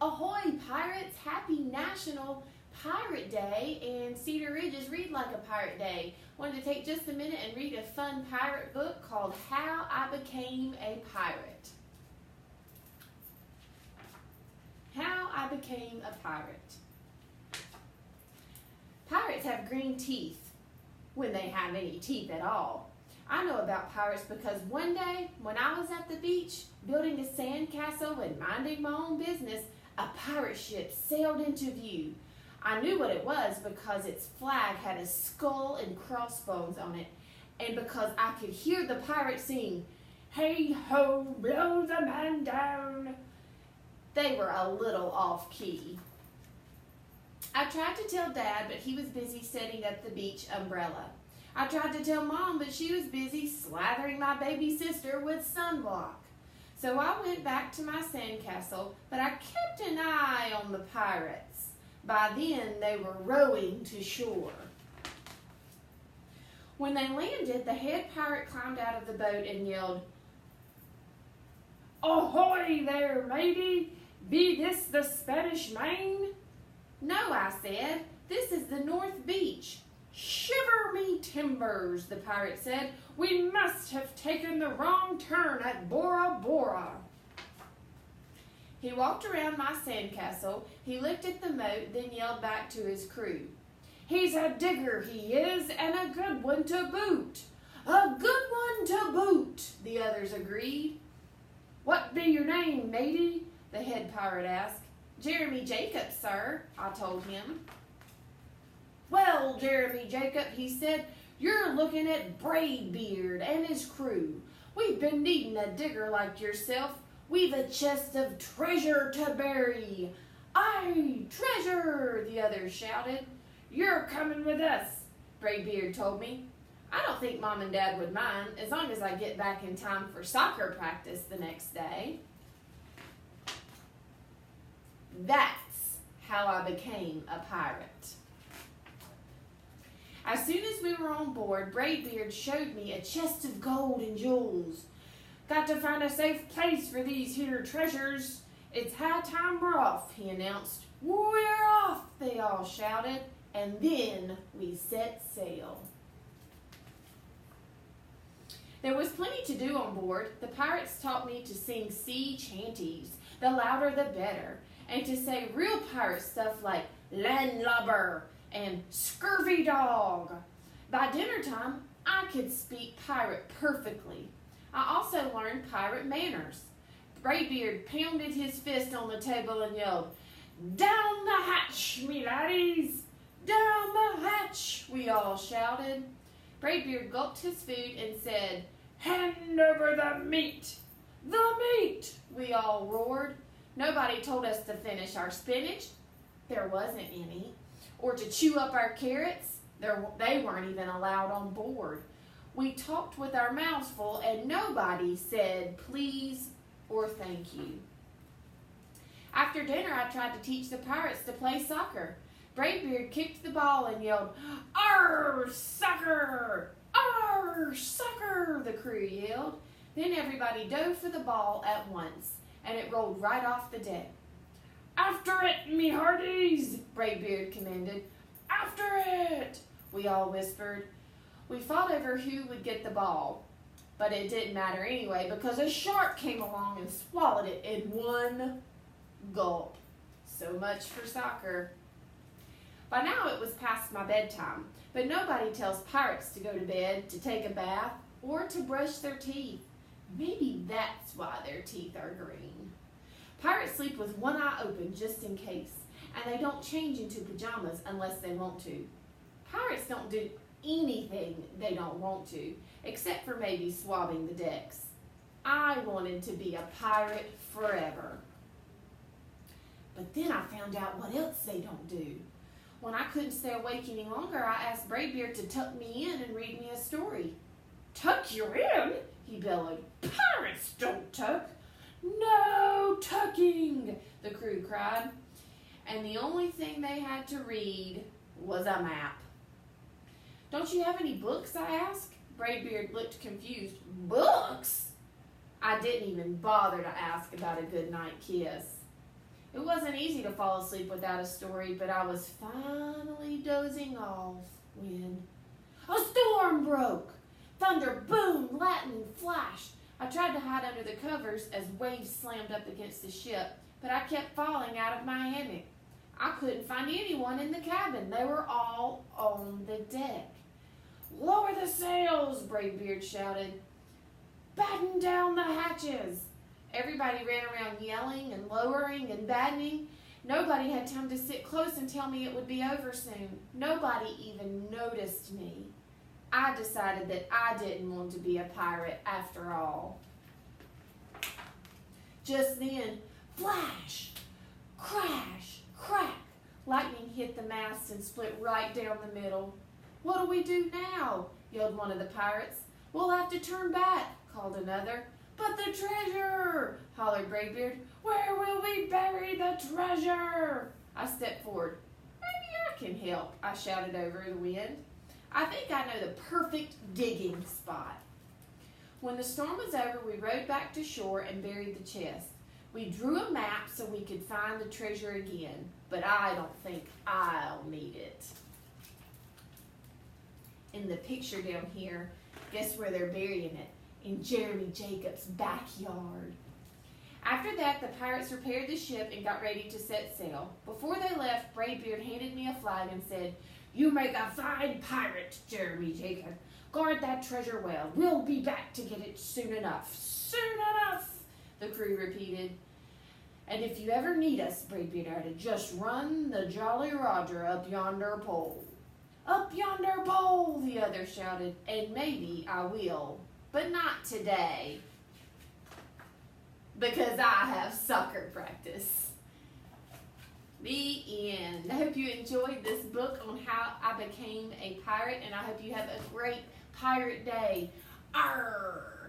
Ahoy, pirates! Happy National Pirate Day, and Cedar Ridge is Read Like a Pirate Day. Wanted to take just a minute and read a fun pirate book called How I Became a Pirate. How I Became a Pirate. Pirates have green teeth, when they have any teeth at all. I know about pirates because one day, when I was at the beach, building a sandcastle and minding my own business, a pirate ship sailed into view. I knew what it was because its flag had a skull and crossbones on it, and because I could hear the pirate sing, "Hey ho, blow the man down." They were a little off key. I tried to tell Dad, but he was busy setting up the beach umbrella. I tried to tell Mom, but she was busy slathering my baby sister with sunblock. So I went back to my sandcastle, but I kept an eye on the pirates. By then, they were rowing to shore. When they landed, the head pirate climbed out of the boat and yelled, "Ahoy there, matey! Be this the Spanish Main?" "No," I said. "This is the North Beach." "Shiver me timbers," the pirate said. "We must have taken the wrong turn at Bora Bora." He walked around my sandcastle, he looked at the moat, then yelled back to his crew. "He's a digger, he is, and a good one to boot." "A good one to boot," the others agreed. "What be your name, matey?" the head pirate asked. "Jeremy Jacob, sir," I told him. "Well, Jeremy Jacob," he said, "you're looking at Braidbeard and his crew. We've been needing a digger like yourself. We've a chest of treasure to bury." "Aye, treasure," the others shouted. "You're coming with us," Braidbeard told me. "I don't think Mom and Dad would mind, as long as I get back in time for soccer practice the next day." That's how I became a pirate. As soon as we were on board, Braidbeard showed me a chest of gold and jewels. "Got to find a safe place for these here treasures. It's high time we're off," he announced. "We're off," they all shouted, and then we set sail. There was plenty to do on board. The pirates taught me to sing sea chanties, the louder the better, and to say real pirate stuff like "landlubber" and "scurvy dog." By dinner time, I could speak pirate perfectly. I also learned pirate manners. Braidbeard pounded his fist on the table and yelled, "Down the hatch, me laddies! Down the hatch!" we all shouted. Braidbeard gulped his food and said, "Hand over the meat! The meat!" we all roared. Nobody told us to finish our spinach. There wasn't any. Or to chew up our carrots. They weren't even allowed on board. We talked with our mouths full, and nobody said please or thank you. After dinner, I tried to teach the pirates to play soccer. Braidbeard kicked the ball and yelled, "Arr, soccer! Arr, soccer!" the crew yelled. Then everybody dove for the ball at once, and it rolled right off the deck. "After it, me hearties!" Braidbeard commanded. "After it!" we all whispered. We fought over who would get the ball, but it didn't matter anyway because a shark came along and swallowed it in one gulp. So much for soccer. By now it was past my bedtime, but nobody tells pirates to go to bed, to take a bath, or to brush their teeth. Maybe that's why their teeth are green. Pirates sleep with one eye open just in case, and they don't change into pajamas unless they want to. Pirates don't do anything they don't want to, except for maybe swabbing the decks. I wanted to be a pirate forever. But then I found out what else they don't do. When I couldn't stay awake any longer, I asked Braidbeard to tuck me in and read me a story. "Tuck you in?" he bellowed. "Pirates don't tuck." "No tucking," the crew cried. And the only thing they had to read was a map. "Don't you have any books?" I asked. Braidbeard looked confused. "Books?" I didn't even bother to ask about a goodnight kiss. It wasn't easy to fall asleep without a story, but I was finally dozing off when a storm broke. Thunder boomed, lightning flashed. I tried to hide under the covers as waves slammed up against the ship, but I kept falling out of my hammock. I couldn't find anyone in the cabin. They were all on the deck. "Lower the sails," Braidbeard shouted. "Batten down the hatches." Everybody ran around yelling and lowering and battening. Nobody had time to sit close and tell me it would be over soon. Nobody even noticed me. I decided that I didn't want to be a pirate after all. Just then, flash, crash, crack. Lightning hit the mast and split right down the middle. "What do we do now?" yelled one of the pirates. "We'll have to turn back," called another. "But the treasure!" hollered Braidbeard. "Where will we bury the treasure?" I stepped forward. "Maybe I can help," I shouted over the wind. "I think I know the perfect digging spot." When the storm was over, we rowed back to shore and buried the chest. We drew a map so we could find the treasure again, but I don't think I'll need it. In the picture down here, guess where they're burying it? In Jeremy Jacobs' backyard. After that, the pirates repaired the ship and got ready to set sail. Before they left, Braidbeard handed me a flag and said, "You make a fine pirate, Jeremy Jacob. Guard that treasure well. We'll be back to get it soon enough." "Soon enough," the crew repeated. "And if you ever need us," Braidbeard added, "just run the Jolly Roger up yonder pole." "Up yonder pole," the other shouted, "and maybe I will. But not today, because I have soccer practice." The end. I hope you enjoyed this book on how I became a pirate, and I hope you have a great pirate day. Arr!